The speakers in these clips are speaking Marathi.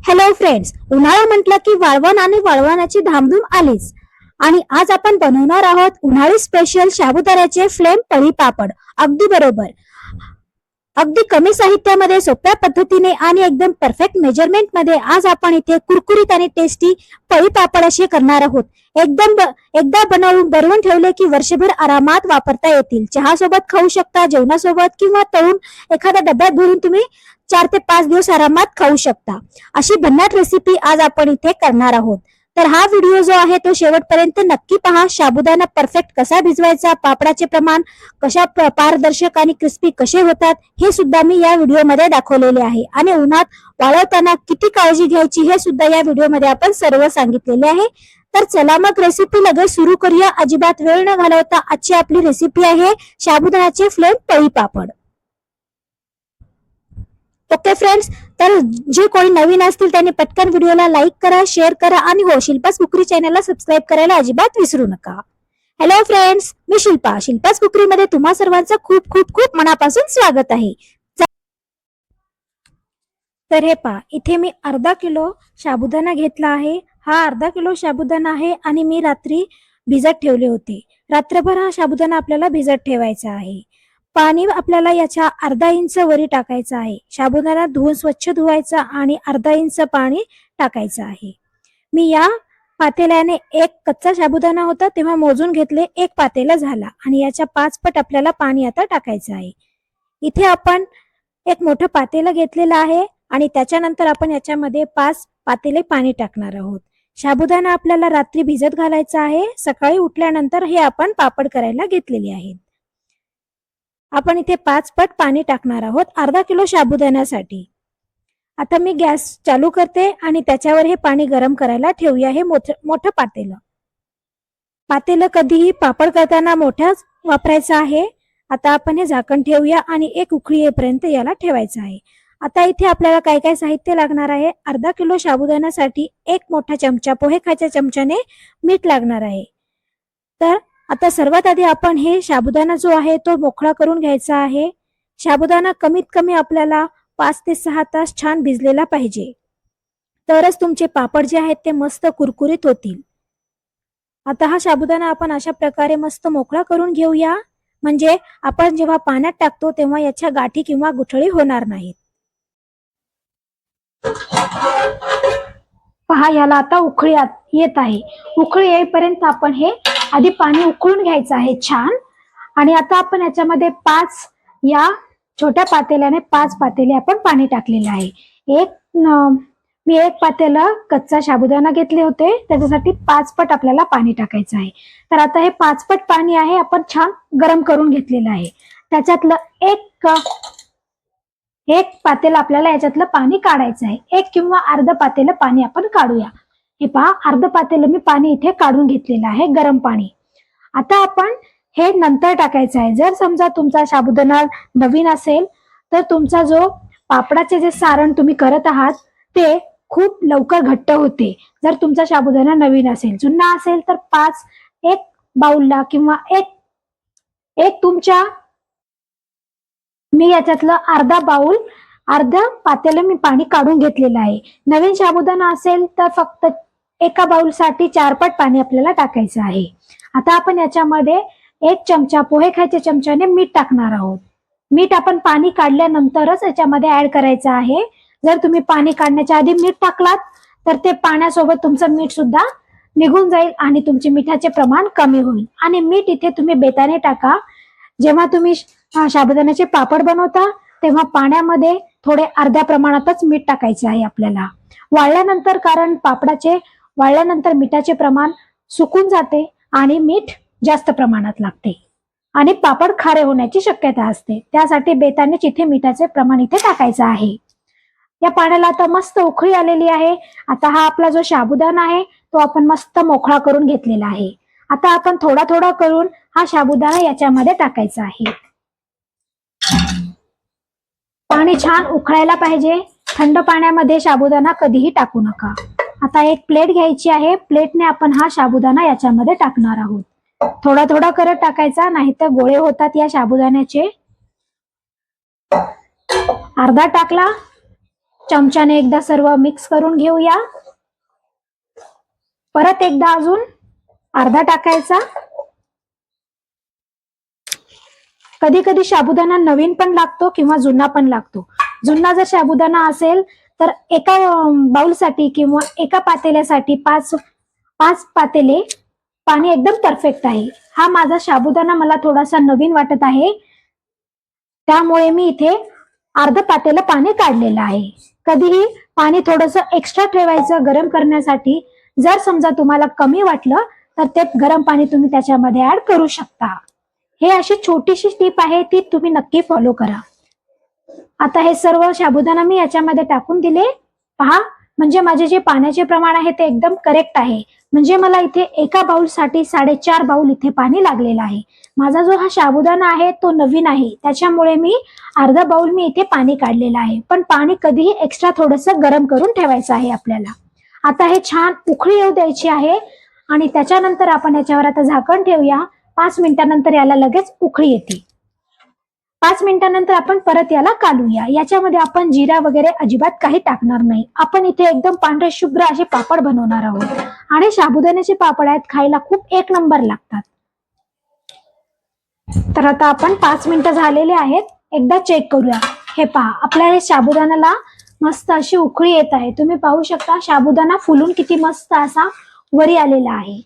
हॅलो फ्रेंड्स, उन्हाळा म्हटलं की वाळवण आणि वाळवणाची धामधूम आलीच. आणि आज आपण बनवणार आहोत उन्हाळी स्पेशल साबुदाण्याचे फ्लेम पळी पापड. अगदी बरोबर, अगदी कमी साहित्यामध्ये सोप्या पद्धतीने आणि एकदम परफेक्ट मेजरमेंट मध्ये आज आपण इथे कुरकुरीत आणि टेस्टी पळी पापड असे करणार आहोत. एकदा बनवून ठेवले की वर्षभर आरामात वापरता येतील. चहा सोबत खाऊ शकता, जेवणासोबत किंवा तळून एखाद्या डब्यात भरून तुम्ही 4 ते 5 दिवस आरामात खाऊ शकता. अशी भन्नाट रेसिपी आज आपण इथे करणार आहोत. तर हा व्हिडिओ जो आहे तो शेवटपर्यंत नक्की पहा. साबुदाणा परफेक्ट कसा भिजवायचा, पापडाचे प्रमाण कशा पारदर्शक आणि क्रिस्पी कसे होतात हे सुद्धा मी या व्हिडिओमध्ये दाखवलेले आहे. आणि उन्हात वाळवताना किती काळजी घ्यायची हे सुद्धा या व्हिडिओमध्ये आपण सर्व सांगितलेले आहे. तर चला मग रेसिपी लगेच सुरू करूया. अजिबात वेळ न घालवता आजची आपली रेसिपी आहे साबुदाण्याचे फ्लेम पळी पापड. ओके फ्रेंड्स, तर जे कोणी नवीन असतील त्यांनी पटकन व्हिडिओला लाईक करा, शेअर करा आणि हो, शिल्पास कुकरी चॅनलला सबस्क्राईब करायला अजिबात विसरू नका. हॅलो फ्रेंड्स, मी शिल्पास कुकरीमध्ये तुम्हा सर्वांचं खूप खूप खूप मनापासून स्वागत आहे. तर हे पहा, इथे मी अर्धा किलो साबुदाणा घेतला आहे. हा अर्धा किलो साबुदाणा आहे आणि मी रात्री भिजत ठेवले होते. रात्रभर हा साबुदाणा आपल्याला भिजत ठेवायचा आहे. पाणी आपल्याला याच्या अर्धा इंच वरी टाकायचं आहे. साबुदाणा धुवून स्वच्छ धुवायचा आणि अर्धा इंच पाणी टाकायचं आहे. मी या पातेल्याने एक कच्चा साबुदाणा होता तेव्हा मोजून घेतले, एक पातेला झाला आणि याच्या 5 पट आपल्याला पाणी आता टाकायचं आहे. इथे आपण एक मोठं पातेलं घेतलेलं आहे आणि त्याच्यानंतर आपण याच्यामध्ये 5 पातेले पाणी टाकणार आहोत. साबुदाणा आपल्याला रात्री भिजत घालायचा आहे. सकाळी उठल्यानंतर हे आपण पापड करायला घेतलेले आहेत. आपण इथे 5 पट पाणी टाकणार आहोत अर्धा किलो साबुदाण्यासाठी. आता मी गॅस चालू करते आणि त्याच्यावर हे पाणी गरम करायला ठेवूया. हे मोठं पातेलं कधीही पापड करताना मोठंच वापरायचं आहे. आता आपण हे झाकण ठेवूया आणि एक उकळी येईपर्यंत याला ठेवायचं आहे. आता इथे आपल्याला काय काय साहित्य लागणार आहे. अर्धा किलो साबुदाण्यासाठी एक मोठा चमचा, पोहे खायच्या चमच्याने मीठ लागणार आहे. तर आता सर्वात आधी आपण हे साबुदाणा जो आहे तो मोकळा करून घ्यायचा आहे. साबुदाणा कमीत कमी आपल्याला 5 ते 6 तास छान भिजलेला पाहिजे, तरच तुमचे पापड जे आहेत ते मस्त कुरकुरीत होतील. आता हा साबुदाणा आपण अशा प्रकारे मस्त मोकळा करून घेऊया, म्हणजे आपण जेव्हा पाण्यात टाकतो तेव्हा याच्या गाठी किंवा गुठळी होणार नाहीत. पहा, याला आता उकळी येत आहे. उकळी येईपर्यंत आपण हे आधी पाणी उकळून घ्यायचं आहे छान. आणि आता आपण याच्यामध्ये 5 या छोट्या पातेल्याने 5 पातेले आपण पाणी टाकलेले आहे. मी एक पातेलं कच्चा साबुदाणा घेतले होते, त्याच्यासाठी 5 पट आपल्याला पाणी टाकायचं आहे. तर आता हे 5 पट पाणी आहे आपण छान गरम करून घेतलेलं आहे. त्याच्यातलं एक पातेलं आपल्याला याच्यातलं पाणी काढायचं आहे. 1 किंवा अर्ध पातेलं पाणी आपण काढूया. हे पहा, अर्ध पातेलं मी पाणी इथे काढून घेतलेलं आहे, गरम पाणी. आता आपण हे नंतर टाकायचं आहे. जर समजा तुमचा साबुदाणा नवीन असेल तर तुमचा जो पापडाचे जे सारण तुम्ही करत आहात ते खूप लवकर घट्ट होते. जर तुमचा साबुदाणा नवीन असेल, जुना असेल तर 1 बाउलला किंवा एक तुमच्या, मी याच्यातलं अर्ध पातेलं मी पाणी काढून घेतलेलं आहे. नवीन साबुदाणा असेल तर फक्त एका बाउलसाठी 4 पट पाणी आपल्याला टाकायचं आहे. आता आपण याच्यामध्ये 1 चमचा, पोहे खायच्या चमच्याने मीठ टाकणार आहोत. मीठ आपण पाणी काढल्यानंतरच याच्यामध्ये ऍड करायचं आहे. जर तुम्ही पाणी काढण्याच्या आधी मीठ टाकलात तर ते पाण्यासोबत तुमचं मीठ सुद्धा निघून जाईल आणि तुमचे मिठाचे प्रमाण कमी होईल. आणि मीठ इथे तुम्ही बेताने टाका. जेव्हा तुम्ही साबुदाण्याचे पापड बनवता तेव्हा पाण्यामध्ये थोडे अर्ध्या प्रमाणातच मीठ टाकायचे आहे आपल्याला. वाळल्यानंतर, कारण पापडाचे वाळल्यानंतर मिठाचे प्रमाण सुकून जाते आणि मीठ जास्त प्रमाणात लागते आणि पापड खारे होण्याची शक्यता असते. त्यासाठी बेतानेच इथे मिठाचे प्रमाण इथे टाकायचं आहे. या पाण्याला आता मस्त उकळी आलेली आहे. आता हा आपला जो साबुदाणा आहे तो आपण मस्त मोकळा करून घेतलेला आहे. आता आपण थोडा थोडा करून हा साबुदाणा याच्यामध्ये टाकायचा आहे. पाणी छान उकळायला पाहिजे. थंड पाण्यामध्ये साबुदाणा कधीही टाकू नका. आता एक प्लेट घ्यायची आहे. प्लेटने आपण हा साबुदाणा याच्यामध्ये टाकणार आहोत. थोडा थोडा करत टाकायचा, नाहीतर गोळे होतात या साबुदाण्याचे. अर्धा टाकला चमच्याने एकदा सर्व मिक्स करून घेऊया. परत एकदा अजून अर्धा टाकायचा. कधी कधी साबुदाणा नवीन पण लागतो किंवा जुना पण लागतो. जुना जर साबुदाणा असेल तर एका बाउलसाठी किंवा एका पातेल्यासाठी पाच पातेले पाणी एकदम परफेक्ट आहे. हा माझा साबुदाणा मला थोडासा नवीन वाटत आहे, त्यामुळे मी इथे अर्ध पातेलं पाणी काढलेलं आहे. कधीही पाणी थोडंसं एक्स्ट्रा ठेवायचं गरम करण्यासाठी. जर समजा तुम्हाला कमी वाटलं तर ते गरम पाणी तुम्ही त्याच्यामध्ये ऍड करू शकता. हे अशी छोटीशी टिप आहे, ती तुम्ही नक्की फॉलो करा. आता हे सर्व साबुदाणा मी याच्यामध्ये टाकून दिले. पहा, म्हणजे माझे जे पाण्याचे प्रमाण आहे ते एकदम करेक्ट आहे. म्हणजे मला इथे एका बाउलसाठी 4.5 बाउल इथे पाणी लागलेलं आहे. माझा जो हा साबुदाणा आहे तो नवीन आहे, त्याच्यामुळे मी अर्धा बाउल मी इथे पाणी काढलेलं आहे. पण पाणी कधीही एक्स्ट्रा थोडंसं गरम करून ठेवायचं आहे आपल्याला. आता हे छान उकळी येऊ द्यायची आहे आणि त्याच्यानंतर आपण याच्यावर आता झाकण ठेवूया. 5 मिनिटांनंतर याला लगेच उकळी येते. 5 मिनिटांनंतर आपण परत याला काढूया. याच्यामध्ये आपण जिरा वगैरे अजिबात काही टाकणार नाही. आपण इथे एकदम पांढरे शुभ्र असे पापड बनवणार आहोत आणि साबुदाण्याचे पापड आहेत, खायला खूप एक नंबर लागतात. तर आता आपण 5 मिनिटं झालेले आहेत, एकदा चेक करूया. हे पहा, आपल्या हे साबुदाण्याला मस्त अशी उकळी येत आहे. तुम्ही पाहू शकता साबुदाणा फुलून किती मस्त असा वरी आलेला आहे.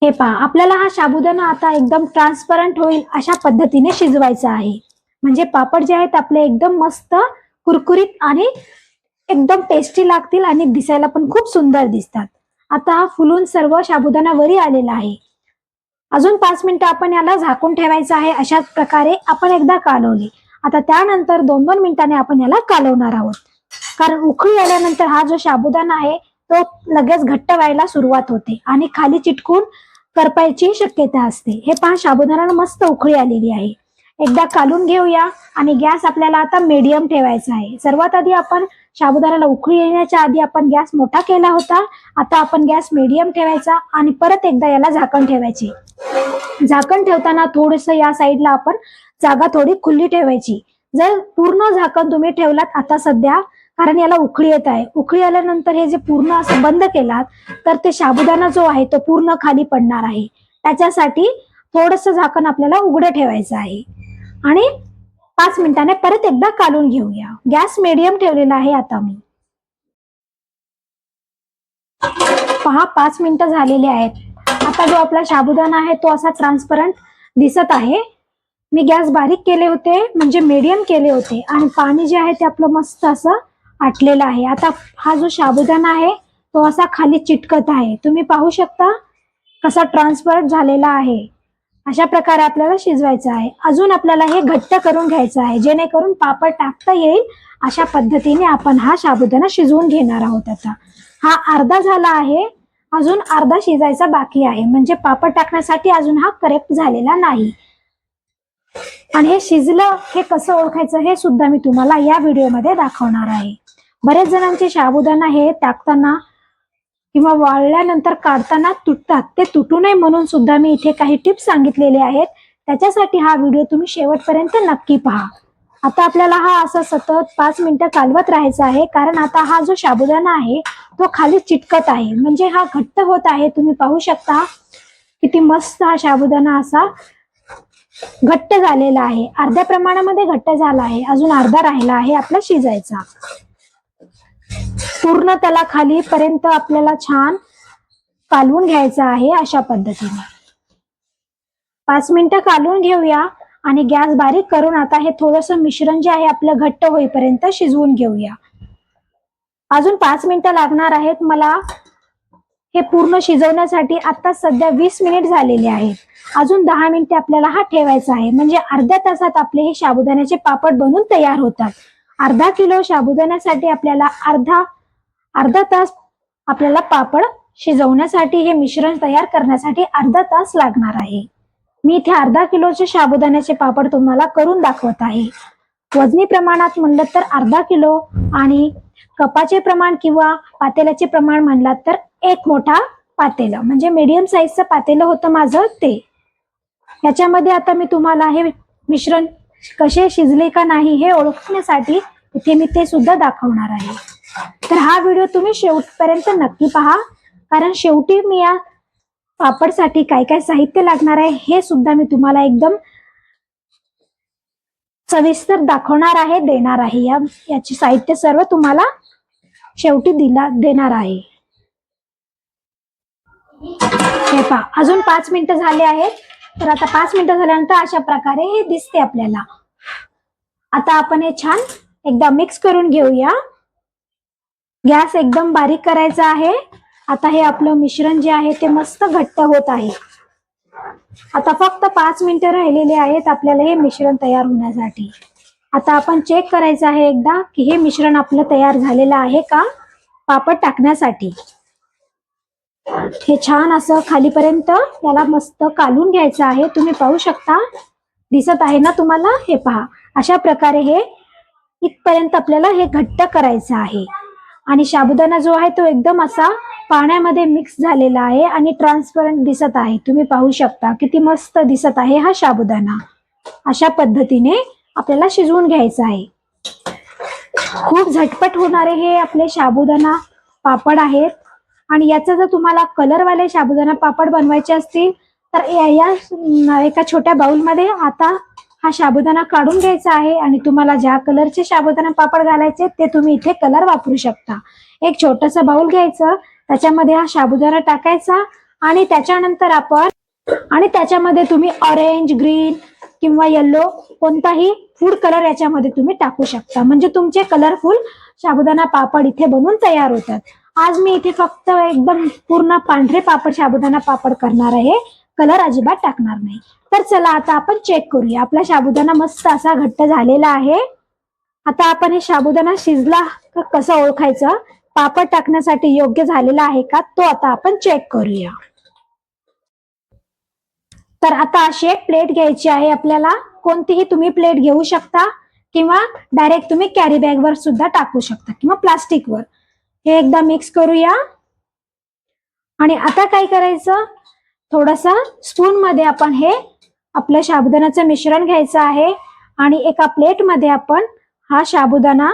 हे पहा, आपल्याला हा साबुदाणा आता एकदम ट्रान्सपरंट होईल अशा पद्धतीने शिजवायचा आहे. म्हणजे पापड जे आहेत आपले एकदम मस्त कुरकुरीत आणि एकदम टेस्टी लागतील आणि दिसायला पण खूप सुंदर दिसतात. आता हा फुलून सर्व साबुदाणा वरी आलेला आहे. अजून 5 मिनिटं आपण याला झाकून ठेवायचं आहे. अशाच प्रकारे आपण एकदा कालवली. आता त्यानंतर 2-2 मिनिटांनी आपण याला कालवणार आहोत, कारण उकळी आल्यानंतर हा जो साबुदाणा आहे तो लगेच घट्ट व्हायला सुरुवात होते आणि खाली चिटकून करपायची शक्यता असते. हे पहा, साबुदाण्याला मस्त उकळी आलेली आहे. एकदा कालून घेऊया आणि गॅस आपल्याला आता मीडियम ठेवायचा आहे. सर्वात आधी आपण साबुदाण्याला उकळी येण्याच्या आधी आपण गॅस मोठा केला होता. आता आपण गॅस मीडियम ठेवायचा आणि परत एकदा याला झाकण ठेवायचे. झाकण ठेवताना थोडंसं या साईडला आपण जागा थोडी खुली ठेवायची. जर पूर्ण झाकण तुम्ही ठेवलात आता सध्या, कारण याला उकळी येत आहे, उकळी आल्यानंतर हे जे पूर्ण असं बंद केलात तर ते साबुदाणा जो आहे तो पूर्ण खाली पडणार आहे. त्याच्यासाठी थोडंसं झाकण आपल्याला उघडं ठेवायचं आहे आणि 5 मिनिटाने परत एकदा काढून घेऊया. गॅस मीडियम ठेवलेला आहे आता मी. पहा, 5 मिनिटं झालेली आहेत. आता जो आपला साबुदाणा आहे तो असा ट्रान्सपरंट दिसत आहे. मी गॅस बारीक केले होते, म्हणजे मीडियम केले होते आणि पाणी जे आहे ते आपलं मस्त असं आटलेलं आहे. आता हा जो साबुदाणा आहे तो असा खाली चिटकत आहे. तुम्ही पाहू शकता कसा ट्रान्सपरंट झालेला आहे. अशा प्रकारे आपल्याला शिजवायचं आहे. अजून आपल्याला हे घट्ट करून घ्यायचं आहे, जेणेकरून पापड टाकता येईल अशा पद्धतीने आपण हा साबुदाणा शिजवून घेणार आहोत. आता हा अर्धा झाला आहे, अजून अर्धा शिजायचा बाकी आहे. म्हणजे पापड टाकण्यासाठी अजून हा करेक्ट झालेला नाही. आणि हे शिजलं हे कसं ओळखायचं हे सुद्धा मी तुम्हाला या व्हिडिओमध्ये दाखवणार आहे. बरेच जणांचे साबुदाणा हे टाकताना किंवा वाळल्यानंतर काढताना तुटतात. ते तुटू नये म्हणून सुद्धा मी इथे काही टिप्स सांगितलेले आहेत. त्याच्यासाठी हा व्हिडिओ तुम्ही शेवटपर्यंत नक्की पहा. आता आपल्याला हा असं सतत 5 मिनिटं कालवत राहायचं आहे, कारण आता हा जो साबुदाणा आहे तो खाली चिटकत आहे, म्हणजे हा घट्ट होत आहे. तुम्ही पाहू शकता किती मस्त हा साबुदाणा असा घट्ट झालेला आहे. अर्ध्या प्रमाणामध्ये घट्ट झाला आहे, अजून अर्धा राहिला आहे आपला शिजायचा. पूर्ण त्याला खाली पर्यंत आपल्याला छान कालवून घ्यायचं आहे. अशा पद्धतीने 5 मिनिटं कालवून घेऊया आणि गॅस बारीक करून आता हे थोडंसं मिश्रण जे आहे आपलं घट्ट होईपर्यंत शिजवून घेऊया. अजून 5 मिनिटं लागणार आहेत मला हे पूर्ण शिजवण्यासाठी. आता सध्या 20 मिनिट झालेले आहेत. अजून 10 मिनिटे आपल्याला हा ठेवायचा आहे, म्हणजे अर्ध्या तासात आपले हे साबुदाण्याचे पापड बनून तयार होतात. अर्धा किलो साबुदाण्यासाठी आपल्याला अर्धा तास आपल्याला पापड शिजवण्यासाठी, हे मिश्रण तयार करण्यासाठी अर्धा तास लागणार आहे. मी इथे अर्धा किलोचे साबुदाण्याचे पापड तुम्हाला करून दाखवत आहे. वजनी प्रमाणात म्हणलं तर अर्धा किलो आणि कपाचे प्रमाण किंवा पातेल्याचे प्रमाण म्हणलात तर एक मोठा पातेलं, म्हणजे मीडियम साईजचं पातेलं होतं माझं ते. याच्यामध्ये आता मी तुम्हाला हे मिश्रण कसे शिजले का नाही हे ओळखण्यासाठी इथे मी ते सुद्धा दाखवणार आहे. तर हा व्हिडिओ तुम्ही शेवटपर्यंत नक्की पहा, कारण शेवटी मी या पापडसाठी काय काय साहित्य लागणार आहे हे सुद्धा मी तुम्हाला एकदम सविस्तर दाखवणार आहे, देणार आहे. याची साहित्य सर्व तुम्हाला शेवटी देणार आहे. हे पहा, अजून 5 मिनिटं झाले आहेत. तर आता 5 मिनिटं झाल्यानंतर अशा प्रकारे हे दिसते आपल्याला. आता आपण हे छान एकदा मिक्स करून घेऊया. गॅस एकदम बारीक करायचा आहे. आता हे आपलं मिश्रण जे आहे ते मस्त घट्ट होत आहे. आता फक्त 5 मिनिटं राहिलेले आहेत आपल्याला हे मिश्रण तयार होण्यासाठी. आता आपण चेक करायचं आहे एकदा की हे मिश्रण आपलं तयार झालेलं आहे का पापड टाकण्यासाठी. हे छान असं खालीपर्यंत याला मस्त कालून घ्यायचं आहे. तुम्ही पाहू शकता, दिसत आहे ना तुम्हाला. हे पहा, अशा प्रकारे हे इथपर्यंत आपल्याला हे घट्ट करायचं आहे. आणि साबुदाणा जो आहे तो एकदम असा पाण्यामध्ये मिक्स झालेला आहे आणि ट्रान्सपरंट दिसत आहे. तुम्ही पाहू शकता किती मस्त दिसत आहे हा साबुदाणा. अशा पद्धतीने आपल्याला शिजवून घ्यायचं आहे. खूप झटपट होणारे हे आपले साबुदाणा पापड आहेत. आणि याचा जर तुम्हाला कलरवाले साबुदाणा पापड बनवायचे असतील तर या एका छोट्या बाउलमध्ये आता हा साबुदाणा काढून घ्यायचा आहे. आणि तुम्हाला ज्या कलरचे साबुदाणा पापड घालायचे ते तुम्ही इथे कलर वापरू शकता. एक छोटंसं बाउल घ्यायचं, त्याच्यामध्ये हा साबुदाणा टाकायचा आणि त्याच्यामध्ये तुम्ही ऑरेंज, ग्रीन किंवा येल्लो कोणताही फूड कलर याच्यामध्ये तुम्ही टाकू शकता. म्हणजे तुमचे कलरफुल साबुदाणा पापड इथे बनवून तयार होतात. आज मी इथे फक्त एकदम पूर्ण पांढरे पापड साबुदाणा पापड करणार आहे, कलर अजिबात टाकणार नाही. तर चला आता आपण चेक करूया. आपला साबुदाणा मस्त असा घट्ट झालेला आहे. आता आपण हे साबुदाणा शिजला का कसं ओळखायचं, पापड टाकण्यासाठी योग्य झालेला आहे का, तो आता आपण चेक करूया. तर आता अशी एक प्लेट घ्यायची आहे आपल्याला. कोणतीही तुम्ही प्लेट घेऊ शकता किंवा डायरेक्ट तुम्ही कॅरी बॅग वर सुद्धा टाकू शकता किंवा प्लास्टिकवर. हे एकदा मिक्स करूया. आणि आता काय करायचं, थोडंसं स्पून मध्ये आपण हे आपलं साबुदाण्याचं मिश्रण घ्यायचं आहे आणि एका प्लेट मध्ये आपण हा साबुदाणा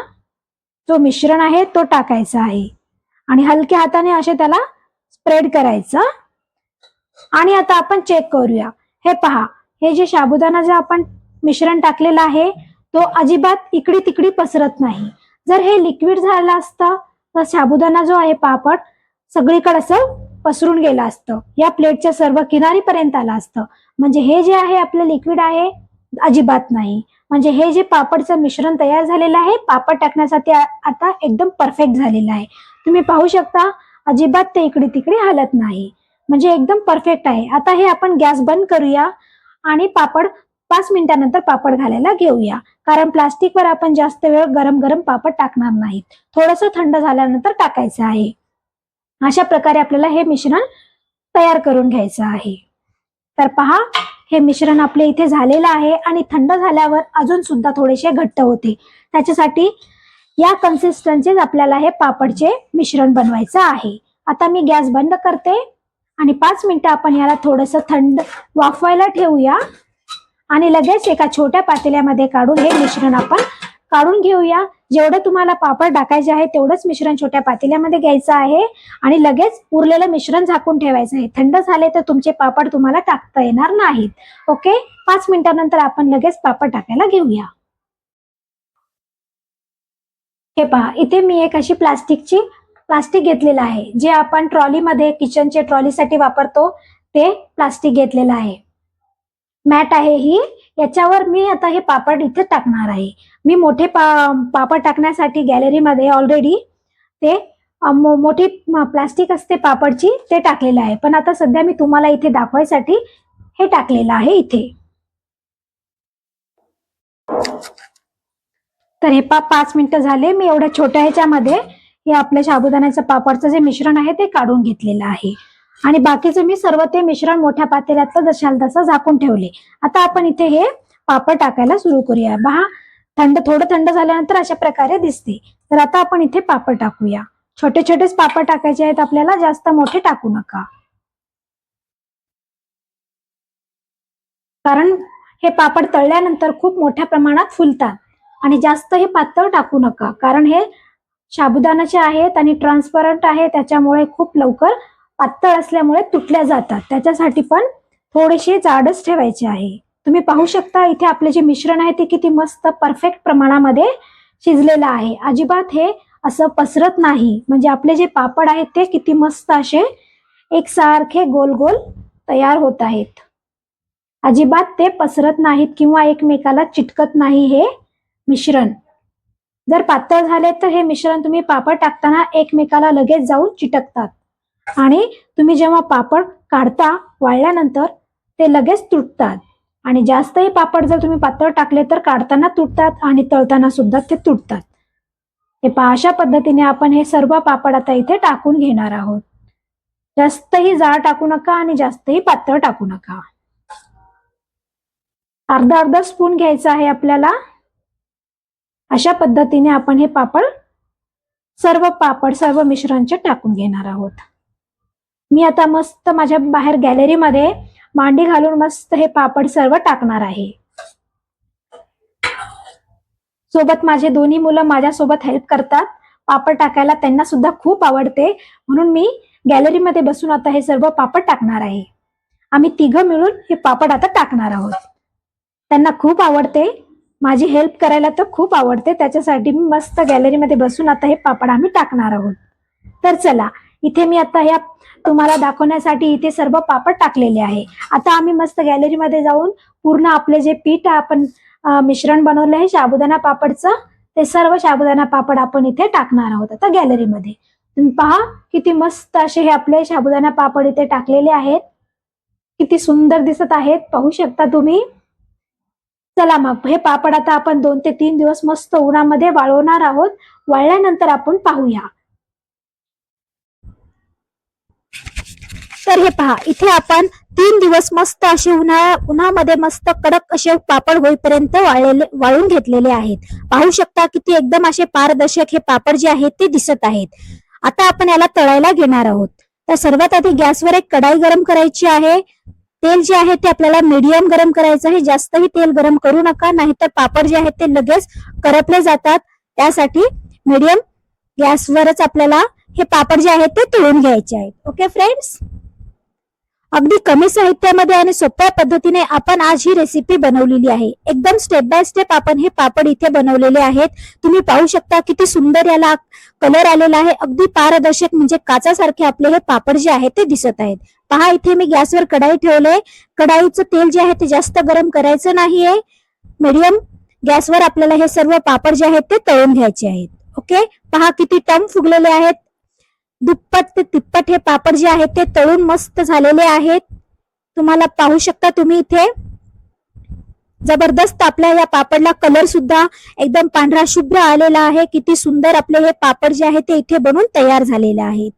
जो मिश्रण आहे तो टाकायचा आहे आणि हलक्या हाताने असे त्याला स्प्रेड करायचं. आणि आता आपण चेक करूया. हे पहा, हे जे साबुदाणा जे आपण मिश्रण टाकलेलं आहे तो अजिबात इकडे तिकडे पसरत नाही. जर हे लिक्विड झालं असतं तर साबुदाणा जो आहे पापड सगळीकडे असं पसरून गेलं असतं, या प्लेटच्या सर्व किनारीपर्यंत आलं असतं. म्हणजे हे जे आहे आपलं लिक्विड आहे अजिबात नाही. म्हणजे हे जे पापडचं मिश्रण तयार झालेलं आहे पापड टाकण्यासाठी आता एकदम परफेक्ट झालेलं आहे. तुम्ही पाहू शकता, अजिबात ते इकडे तिकडे हलत नाही. म्हणजे एकदम परफेक्ट आहे. आता हे आपण गॅस बंद करूया आणि पापड 5 मिनिटांनंतर पापड घालायला घेऊया. कारण प्लास्टिकवर आपण जास्त वेळ गरम गरम पापड टाकणार नाहीत, थोडंसं थंड झाल्यानंतर टाकायचं आहे. अशा प्रकारे आपल्याला हे मिश्रण तयार करून घ्यायचं आहे. तर पहा, हे मिश्रण आपले इथे झालेलं आहे आणि थंड झाल्यावर अजून सुद्धा थोडेसे घट्ट होते. त्याच्यासाठी या कन्सिस्टन्सीत आपल्याला हे पापडचे मिश्रण बनवायचं आहे. आता मी गॅस बंद करते आणि 5 मिनिटं आपण याला थोडंसं थंड वाफवायला ठेवूया आणि लगेच एका छोट्या पातेल्यामध्ये काढून हे मिश्रण आपण काढून घेऊया. जेवढं तुम्हाला पापड टाकायचे आहे तेवढंच मिश्रण छोट्या पातेल्यामध्ये घ्यायचं आहे आणि लगेच उरलेलं मिश्रण झाकून ठेवायचं आहे. थंड झाले तर तुमचे पापड तुम्हाला टाकता येणार नाहीत. ओके, 5 मिनिटांनंतर आपण लगेच पापड टाकायला घेऊया. हे पहा, इथे मी एक अशी प्लास्टिक घेतलेलं आहे, जे आपण ट्रॉलीमध्ये किचनच्या ट्रॉलीसाठी वापरतो ते प्लास्टिक घेतलेलं आहे. मॅट आहे ही. याच्यावर मी आता हे पापड इथे टाकणार आहे. मी मोठे पापड टाकण्यासाठी गॅलरीमध्ये ऑलरेडी ते मोठी प्लास्टिक असते पापडची ते टाकलेलं आहे. पण आता सध्या मी तुम्हाला इथे दाखवायसाठी हे टाकलेलं आहे इथे. तर हे 5 मिनिटं झाले. मी एवढ्या छोट्या ह्याच्यामध्ये हे आपल्या साबुदाण्याचं पापडचं जे मिश्रण आहे ते काढून घेतलेलं आहे आणि बाकीचं मी सर्व ते मिश्रण मोठ्या पातेल्यात जशाल तसं झाकून ठेवले. आता आपण इथे हे पापड टाकायला सुरू करूया. पहा, थोडं थंड झाल्यानंतर अशा प्रकारे दिसते. तर आता आपण इथे पापड टाकूया. छोटे छोटेच पापड टाकायचे आहेत आपल्याला, जास्त मोठे टाकू नका. कारण हे पापड तळल्यानंतर खूप मोठ्या प्रमाणात फुलतात आणि जास्त हे पातळ टाकू नका, कारण हे साबुदाण्याचे आहेत आणि ट्रान्सपरंट आहे, त्याच्यामुळे खूप लवकर पातळ असल्यामुळे तुटल्या जातात. त्याच्यासाठी पण थोडेसे जाडच ठेवायचे आहे. तुम्ही पाहू शकता इथे आपले जे मिश्रण आहे ते किती मस्त परफेक्ट प्रमाणामध्ये शिजलेलं आहे. अजिबात हे असं पसरत नाही. म्हणजे आपले जे पापड आहेत ते किती मस्त असे एकसारखे गोल गोल तयार होत आहेत. अजिबात ते पसरत नाहीत किंवा एकमेकाला चिटकत नाही हे मिश्रण. जर पातळ झाले तर हे मिश्रण तुम्ही पापड टाकताना एकमेकाला लगेच जाऊन चिटकतात आणि तुम्ही जेव्हा पापड काढता वाळल्यानंतर ते लगेच तुटतात. आणि जास्तही पापड जर तुम्ही पातळ टाकले तर काढताना तुटतात आणि तळताना सुद्धा ते तुटतात. हे पहा, अशा पद्धतीने आपण हे सर्व पापड आता इथे टाकून घेणार आहोत. जास्तही जाड टाकू नका आणि जास्तही पातळ टाकू नका. अर्धा अर्धा स्पून घ्यायचा आहे आपल्याला. अशा पद्धतीने आपण हे सर्व मिश्रणचे टाकून घेणार आहोत. मी आता मस्त माझ्या बाहेर गॅलरीमध्ये मांडी घालून मस्त हे पापड सर्व टाकणार आहे. सोबत माझे दोन्ही मुलं माझ्यासोबत हेल्प करतात पापड टाकायला. त्यांना सुद्धा खूप आवडते, म्हणून मी गॅलरीमध्ये बसून आता हे सर्व पापड टाकणार आहे. आम्ही तिघं मिळून हे पापड आता टाकणार आहोत. त्यांना खूप आवडते, माझी हेल्प करायला तर खूप आवडते, त्याच्यासाठी मी मस्त गॅलरीमध्ये बसून आता हे पापड आम्ही टाकणार आहोत. तर चला, इथे मी आता ह्या तुम्हाला दाखवण्यासाठी इथे सर्व पापड टाकलेले आहे. आता आम्ही मस्त गॅलरीमध्ये जाऊन पूर्ण आपले जे पीठ आपण मिश्रण बनवलं आहे साबुदाणा पापडचं, ते सर्व साबुदाणा पापड आपण इथे टाकणार आहोत आता गॅलरीमध्ये. तुम्ही पहा किती मस्त असे हे आपले साबुदाणा पापड इथे टाकलेले आहेत. किती सुंदर दिसत आहेत, पाहू शकता तुम्ही. चला मग हे पापड आता आपण 2 ते 3 दिवस मस्त उन्हामध्ये वाळवणार आहोत. वाळल्यानंतर आपण पाहूया. तर हे पहा, इथे आपण 3 दिवस मस्त असे उन्हामध्ये मस्त कडक असे पापड होईपर्यंत वाळून घेतलेले आहेत. पाहू शकता किती एकदम असे पारदर्शक हे पापड जे आहेत ते दिसत आहेत. आता आपण याला तळायला घेणार आहोत. तर सर्वात आधी गॅसवर एक कढाई गरम करायची आहे. तेल जे आहे ते आपल्याला मीडियम गरम करायचं आहे. जास्तही तेल गरम करू नका, नाहीतर पापड जे आहेत ते लगेच करपले जातात. त्यासाठी मीडियम गॅसवरच आपल्याला हे पापड जे आहेत ते तळून घ्यायचे आहेत. ओके फ्रेंड्स, अगदी कमी साहित्यामध्ये आणि सोप्या पद्धतीने आपण आज ही रेसिपी बनवलेली आहे. एकदम स्टेप बाय स्टेप आपण हे पापड इथे बनवलेले आहेत. तुम्ही पाहू शकता किती सुंदर याला कलर आलेला आहे. अगदी पारदर्शक म्हणजे काचासारखे आपले हे पापड जे आहेत ते दिसत आहेत. पहा, इथे मी गॅसवर कढाई ठेवले. कढाईचं तेल जे आहे ते जास्त गरम करायचं नाहीये. मीडियम गॅसवर आपल्याला हे सर्व पापड जे आहेत ते तळून घ्यायचे आहेत. ओके, पहा किती टम फुगलेले आहेत. दुप्पट ते तिप्पट हे पापड जे आहेत ते तळून मस्त झालेले आहेत. तुम्हाला पाहू शकता तुम्ही इथे जबरदस्त आपल्या या पापडला कलर सुद्धा एकदम पांढरा शुभ्र आलेला आहे. किती सुंदर आपले हे पापड जे आहे ते इथे बनून तयार झालेले आहेत.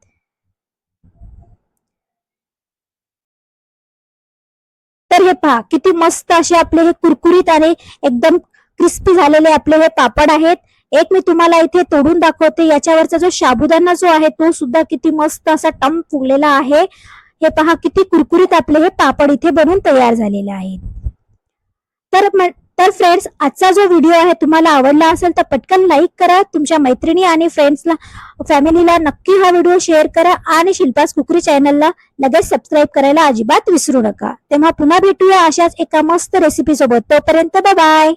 तर हे पहा किती मस्त असे आपले हे कुरकुरीत आणि एकदम क्रिस्पी झालेले आपले हे पापड आहेत. एक मी तुम्हाला इथे तोडून दाखवते. याच्यावरचा जो साबुदाणा जो आहे तो सुद्धा किती मस्त असा टम फुगलेला आहे. हे पहा किती कुरकुरीत आपले हे पापड इथे बनून तयार झालेले आहेत. तर फ्रेंड्स, आजचा जो व्हिडिओ आहे तुम्हाला आवडला असेल तर पटकन लाईक करा. तुमच्या मैत्रिणी आणि फ्रेंड्सला, फॅमिलीला नक्की हा व्हिडिओ शेअर करा आणि शिल्पास कुकरी चॅनलला लगेच सबस्क्राईब करायला अजिबात विसरू नका. तेव्हा पुन्हा भेटूया अशाच एका मस्त रेसिपी सोबत. तोपर्यंत बाय बाय.